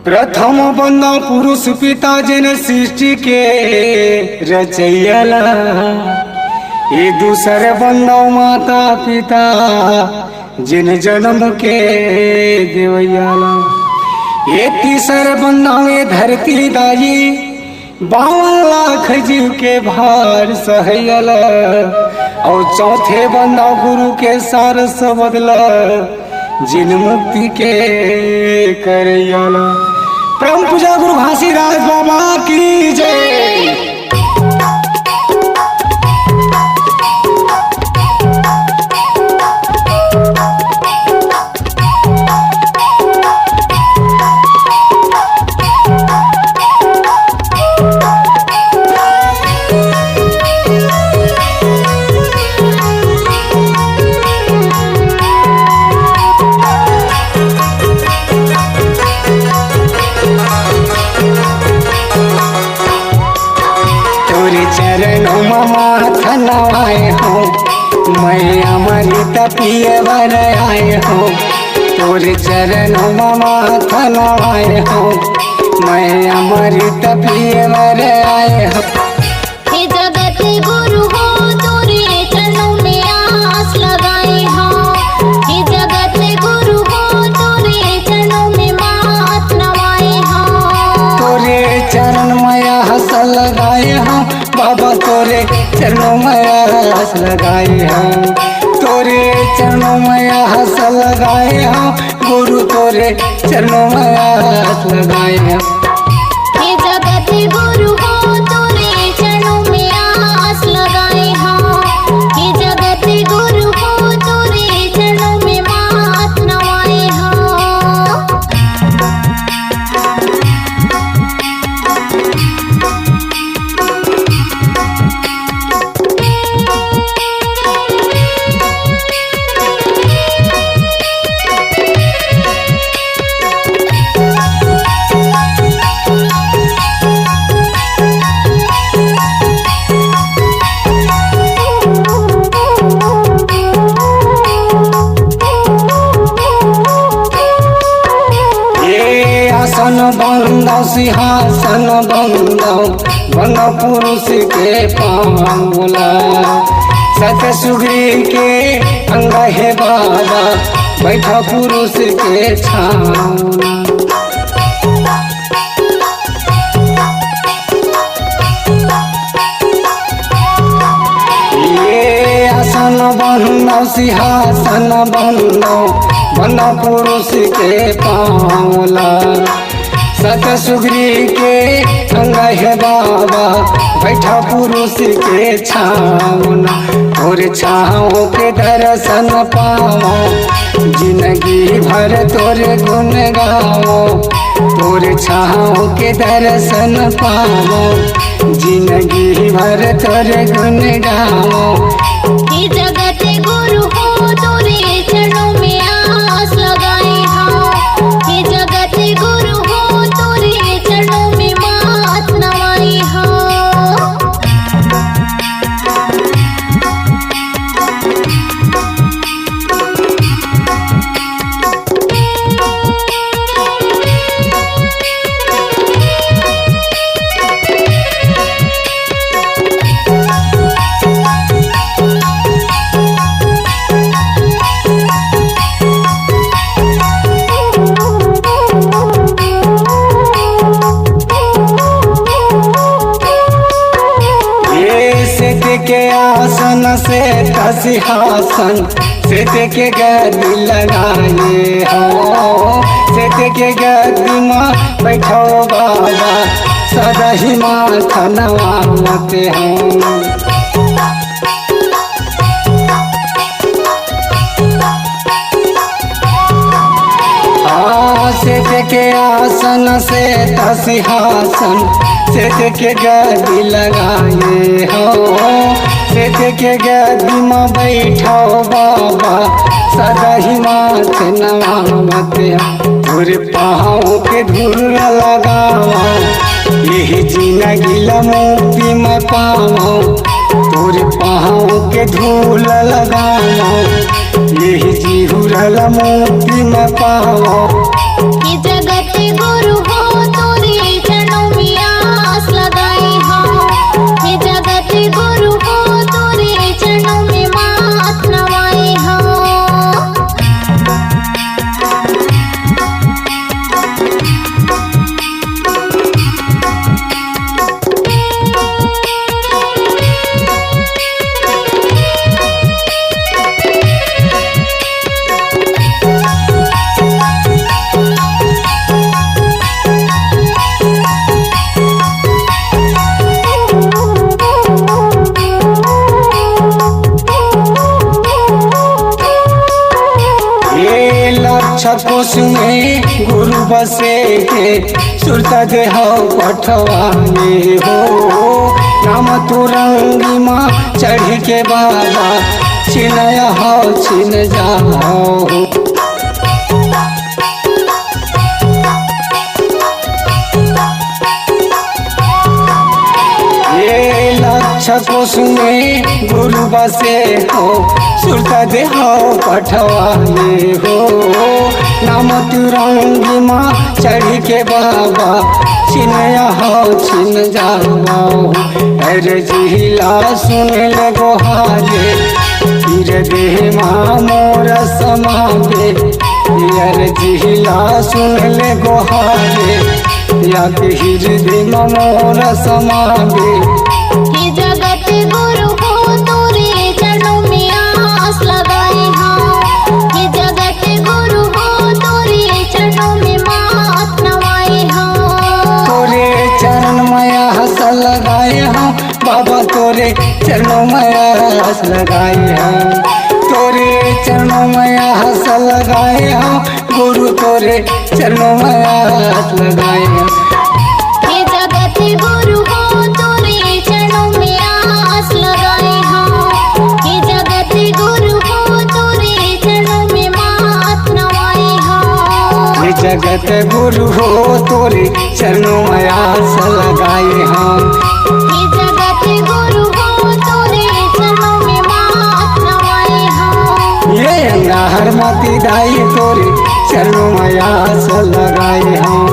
प्रथम बंदा पुरुष पिता जिन सृष्टि के रचैला। ये दूसरे बंदा माता पिता जिन जन्म के देवैला। ये तीसरे बंदा में धरती दाई 52 लाख जीव के भार सहैला। और चौथे बंदा गुरु के सार से बदला जिन मुक्ति के करैला। परम पूजा गुरु घासीराज बाबा की जय। चरणों में माथा नवाए हो, मैं अमृत पिए बर आए हो। तोरे चरणों में माथा नवाए हो, मैं अमृत पिए बर आए हो। हे जगत गुरु हो, तोरे चरणों में आस लगाए हो। हे जगत गुरु हो, तोरे चरणों में माथ नवाए हो। तोरे चरण में आस लगाए हो बाबा, तोरे चरणों में आस लगाए हो। तोरे चरणों में आस लगाए हो गुरु, तोरे चरणों में आस लगाए हो। हे जगत गुरु हो, तोरे चरणों में आस लगाए हो। हे जगत गुरु हो, तोरे चरणों में माथ नवाए हो। आसन बंदो सिंहासन बंदो बंदो पुरुष के पावला। सत सुग्री के अंग है बाबा, बैठा पुरुष के छावला। ये आसन बंदो सिंहासन बंदो बंदो पुरुष के पावला। सत सुग्री के अंग है बाबा, बैठा पुरुष के छावना। और छाओ के दर्शन पाओ, जिंदगी भर तोरे गुण गाओ। तोरे छाओ के दर्शन पाओ, जिंदगी भर तोरे गुण गाओ। हे जगत गुरु हो, तोरे चरणों में आस लगाए हो। हे जगत गुरु हो, तोरे चरणों में माथ नवाए हो। के आसन से सिंहासन सेत के गद्दी लगाए हो। सेत के गद्दी में बैठो बाबा, सदा ही माथा नवाते हो। सेत के आसन से सिंहासन सेत के गद्दी लगाए हो। सेत के गद्दी में बैठो बाबा, सदा ही माथ नवाते हो। तोरे पाँव के धूल लगाओ, यही जिंदगी मुक्ति में पाओ। तोरे पाँव के धूल लगाओ, यही जीहुरल मुक्ति में पाओ। ये जगत गुरु हो, कोश में गुरु बसे के सुरत देह पठवा में हो नाम तुरंगी माँ चढ़ के बाबा छिनया हो छिन जाओ। ये लक्ष्य कोश में गुरु बसे हो सुरत देह पठवा में हो नाम तुरंगी माँ चढ़ के बाबा छिनया हो छिन जाओ। अरे जिला सुन ले गोहारे फिर दे माँ मोर समावे अरे जिला सुन ले गोहारे या हृदय मोर समावे। हे जगत गुरु हो तोरे चरणों में आस लगाए हाँ। हे जगत गुरु हो तोरे चरणों में माथ नवाए हाँ। तोरे चरण माया हंस लगाए हम बाबा तोरे चरणों माया हंस लगाए हम तोरे चरणों माया हंस लगाए हम गुरु तोरे चरणों माया हंस लगाए हम। हे जगत गुरु हो तोरे चरणों में आस लगाए हाँ। हे जगत गुरु हो तोरे चरणों में माथ नवाए हाँ। ये जगत गुरु हो तोरे चरणों में आस लगाए हम। हे जगत गुरु हो तोरे चरणों में माथ नवाए हाँ। ये अंगार माती दाई तोरे चरणों में आस लगाए हम।